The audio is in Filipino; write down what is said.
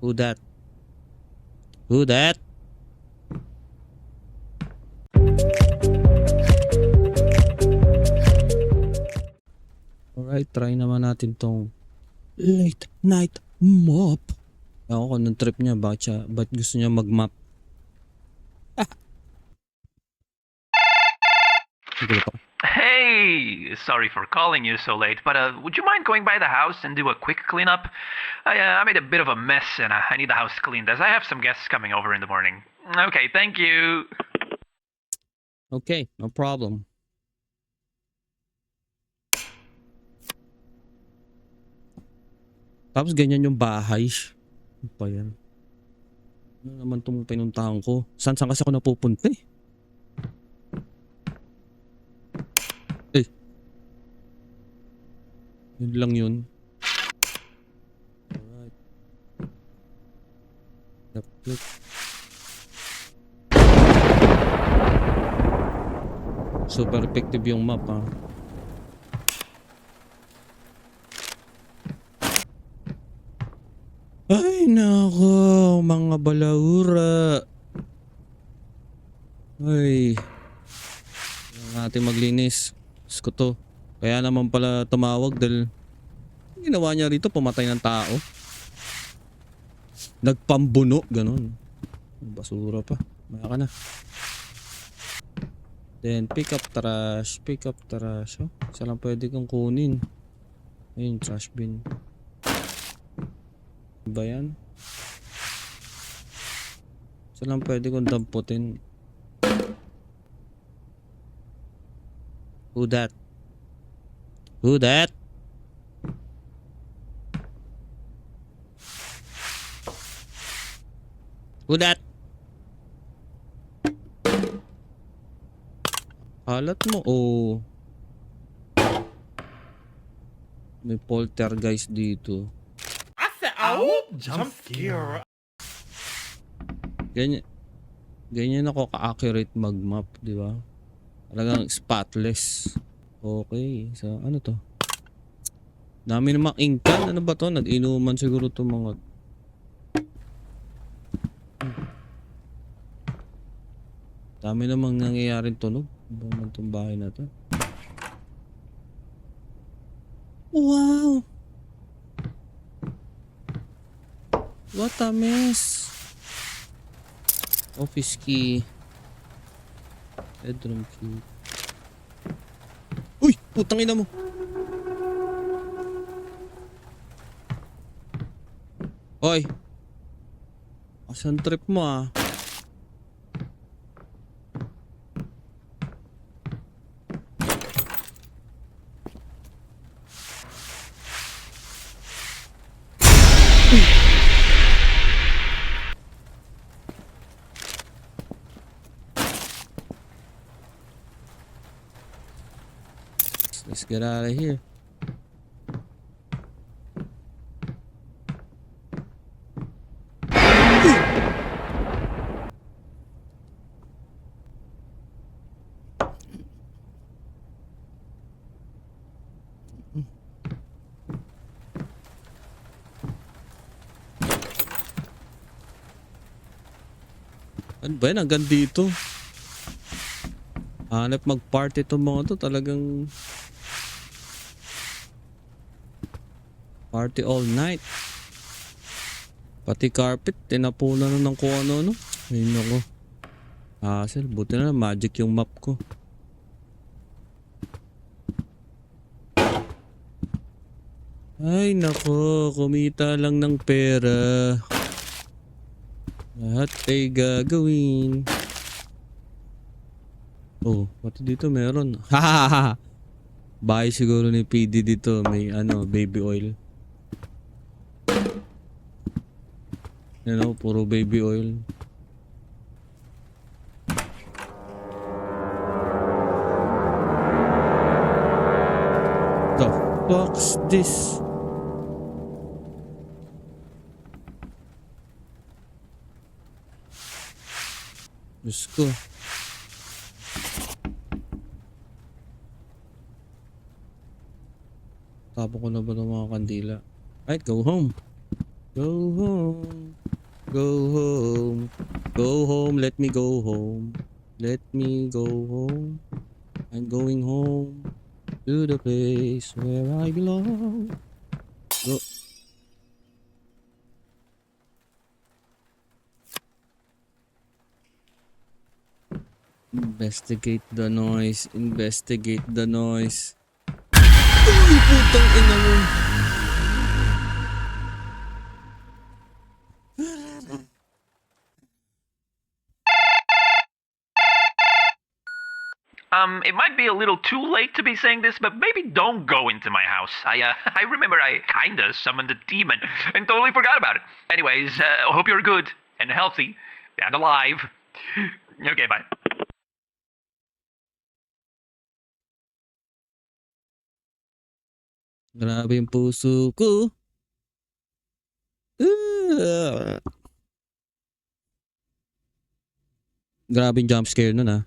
Who that? Who that? Alright, try naman natin tong late night mop. Ako kung nung trip niya, ba't gusto niya mag-mop? Nagulat ako. Hey, sorry for calling you so late, but would you mind going by the house and do a quick cleanup? I made a bit of a mess and I need the house cleaned as I have some guests coming over in the morning. Okay, thank you. Okay, no problem. Tapos ganyan yung bahay. Ano pa yan? Ano naman itong pinuntahan ko? Saan kasi ako napupunta eh? Yun lang yun. Alright. Click. Super effective yung map ha. Ay nako, mga balaura. Ay. Kailangan natin maglinis. Diyos ko to. Kaya naman pala tumawag dahil ginawa niya rito, pumatay ng tao. Nagpambuno, ganun. Basura pa. Maya ka na. Then pick up trash. Pick up trash. Oh, isa lang pwede kong kunin. Ayun, trash bin. Ba yan? Isa lang pwede kong damputin. Who that? Who that? Who that? Halat mo oh. May poltergeist dito. Jump scare. Ganyan ako ka-accurate mag-map, di ba? Talagang spotless. Okay, so ano to? Dami namang ingkan. Ano ba to? Nag-inuman siguro to mga... Dami namang nangyayaring tunog. Ano ba itong bahay na to? Wow! What a mess! Office key. Bedroom key. Uy! Putang ina mo! Hoy! Asan trip mo ah? Let's get out of here. Ano ba yan? Hanggang dito. Hanap mag-party itong mga to. Talagang party all night. Pati carpet, tinapunan na ng kung ano. Ayun ako. Hassle, buti na magic yung map ko. Ay nako, kumita lang ng pera. Lahat ay gagawin. Oh, pati dito meron. Hahaha. Bahay siguro ni PD dito. May ano, baby oil. You know, puro baby oil. The fuck's this? Diyos ko. Tapon ko na ba ng mga kandila? Alright, go home. Go home. Go home. Go home. Let me go home. Let me go home. I'm going home to the place where I belong. Go. Investigate the noise. Investigate the noise. Uy, putang ina mo. It might be a little too late to be saying this, but maybe don't go into my house. I remember I kinda summoned a demon and totally forgot about it. Anyways, hope you're good and healthy and alive. Okay, bye. Grabe yung puso ko. Grabe yung jump scare nun ah.